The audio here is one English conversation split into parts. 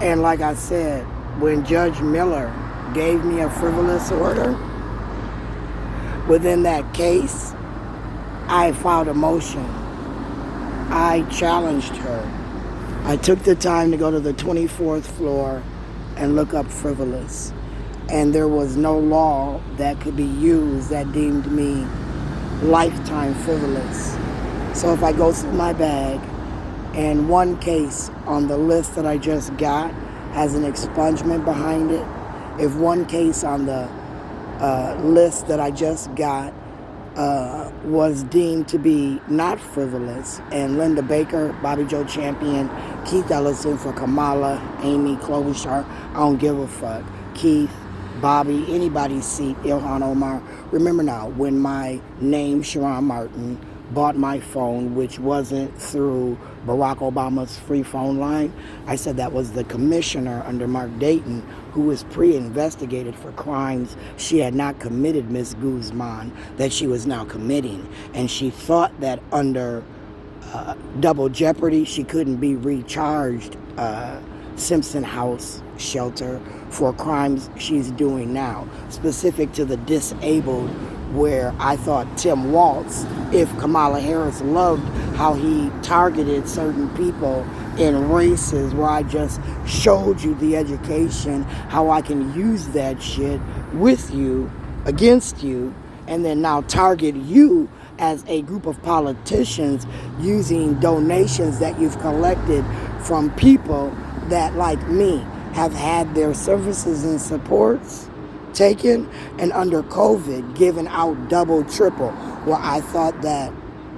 And like I said, when Judge Miller gave me a frivolous order within that case, I filed a motion. I challenged her. I took the time to go to the 24th floor and look up frivolous. And there was no law that could be used that deemed me lifetime frivolous. So if I go through my bag and one case on the list that I just got has an expungement behind it, if one case on the list that I just got was deemed to be not frivolous, and Linda Baker, Bobby Joe Champion, Keith Ellison for Kamala, Amy Klobuchar, I don't give a fuck. Keith, Bobby, anybody's seat, Ilhan Omar. Remember now, when my name, Sharon Martin, bought my phone, which wasn't through Barack Obama's free phone line, I said that was the commissioner under Mark Dayton who was pre-investigated for crimes she had not committed, Ms. Guzman, that she was now committing. And she thought that under double jeopardy, she couldn't be recharged Simpson House shelter for crimes she's doing now, specific to the disabled, where I thought Tim Walz, if Kamala Harris loved how he targeted certain people in races, where I just showed you the education, how I can use that shit with you, against you, and then now target you as a group of politicians using donations that you've collected from people that, like me, have had their services and supports taken, and under COVID given out double, triple, where I thought that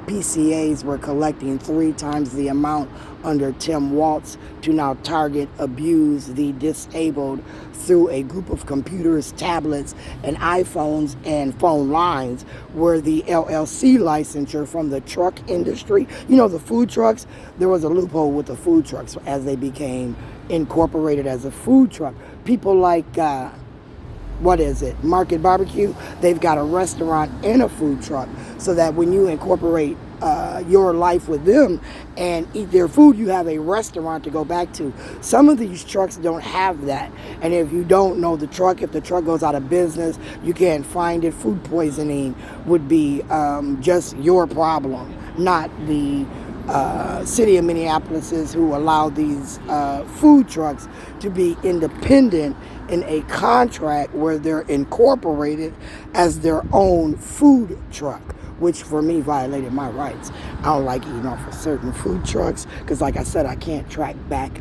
PCAs were collecting 3 times the amount under Tim Walz to now target, abuse the disabled through a group of computers, tablets, and iPhones and phone lines, where the LLC licensure from the truck industry, you know, the food trucks, there was a loophole with the food trucks as they became incorporated as a food truck. People like Market Barbecue, they've got a restaurant and a food truck, so that when you incorporate your life with them and eat their food, you have a restaurant to go back to. Some of these trucks don't have that, and if you don't know the truck, if the truck goes out of business, you can't find it. Food poisoning would be just your problem, not the city of Minneapolis's, who allow these food trucks to be independent in a contract where they're incorporated as their own food truck, which for me violated my rights. I don't like eating off of certain food trucks because, like I said, I can't track back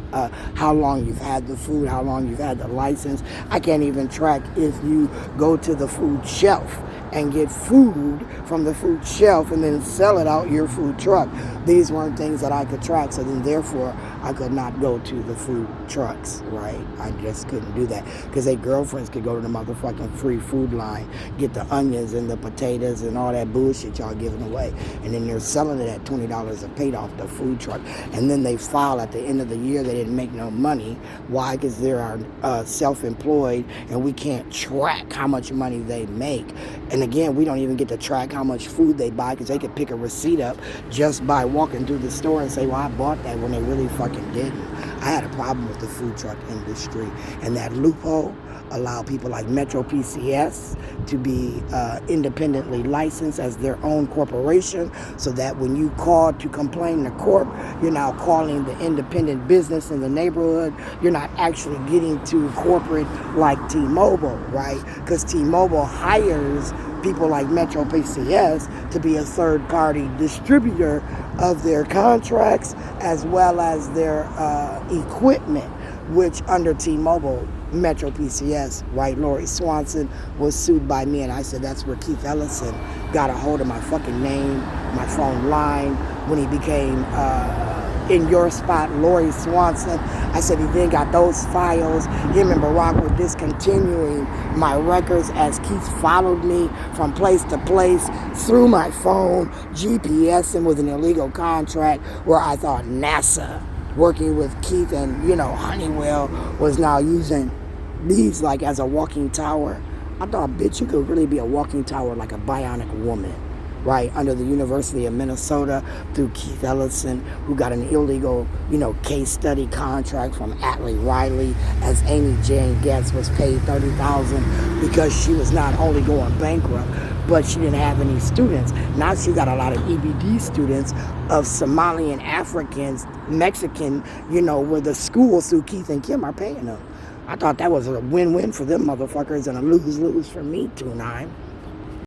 how long you've had the food, how long you've had the license. I can't even track if you go to the food shelf and get food from the food shelf and then sell it out your food truck. These weren't things that I could track, so then therefore I could not go to the food trucks, right? I just couldn't do that because their girlfriends could go to the motherfucking free food line, get the onions and the potatoes and all that bullshit y'all giving away, and then they're selling it at $20 a plate off the food truck, and then they file at the end of the year they didn't make no money. Why? Because they are self-employed and we can't track how much money they make. And again, we don't even get to track how much food they buy, because they could pick a receipt up just by walking through the store and say, well, I bought that, when they really fucking didn't. I had a problem with the food truck industry, and that loophole allowed people like Metro PCS to be independently licensed as their own corporation, so that when you call to complain to corp, you're now calling the independent business in the neighborhood. You're not actually getting to corporate like T-Mobile, right? Because T-Mobile hires people like Metro PCS to be a third-party distributor of their contracts as well as their equipment, which under T-Mobile, Metro PCS, right, Lori Swanson was sued by me, and I said that's where Keith Ellison got a hold of my fucking name, my phone line, when he became in your spot, Lori Swanson. I said he then got those files. Him and Barack were discontinuing my records as Keith followed me from place to place through my phone, GPSing with an illegal contract, where I thought NASA, working with Keith and, Honeywell, was now using these as a walking tower. I thought, bitch, you could really be a walking tower like a bionic woman. right, under the University of Minnesota through Keith Ellison, who got an illegal, case study contract from Atlee Riley, as Amy Jane Getz was paid $30,000 because she was not only going bankrupt, but she didn't have any students. Now she got a lot of EBD students of Somalian, Africans, Mexican, where the schools through Keith and Kim are paying them. I thought that was a win-win for them motherfuckers and a lose-lose for me, 2-9.